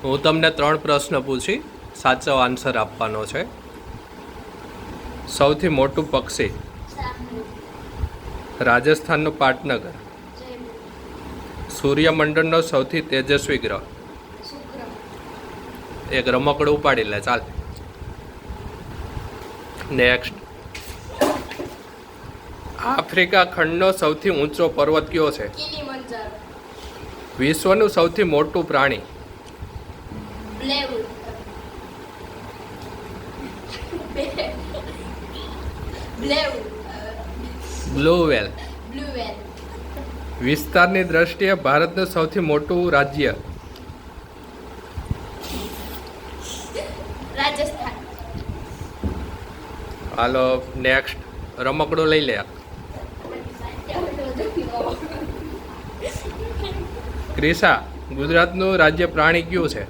હું તમને 3 પ્રશ્ન પૂછી સાચો આન્સર આપવાનો છે. સૌથી મોટું પક્ષી, રાજસ્થાનનું પાટનગર, સૂર્યમંડળનો સૌથી તેજસ્વી ગ્રહ. એક રમકડું ઉપાડી લે ચાલ. નેક્સ્ટ. આફ્રિકા ખંડનો સૌથી ઊંચો પર્વત કયો છે? વિશ્વનું સૌથી મોટું પ્રાણી? Blue whale. વિસ્તારની દ્રષ્ટિએ ભારતનું સૌથી મોટું રાજ્ય? રાજસ્થાન. હાલો નેક્સ્ટ. રમકડું લઈ લે. ક્રિશા, ગુજરાતનું રાજ્ય પ્રાણી કયું છે?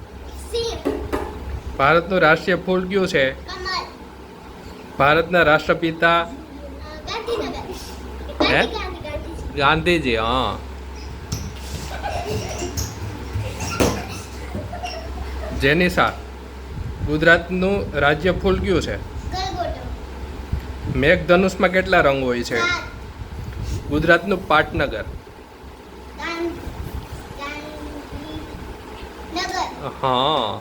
ભારતનું રાષ્ટ્રીય ફૂલ કયું છે? ભારતના રાષ્ટ્રપિતા? હે? ગાંધીજી. હા. જેનિશા, ગુજરાતનું રાજ્ય ફૂલ કયું છે? મેઘધનુષમાં કેટલા રંગ હોય છે? ગુજરાતનું પાટનગર? હા.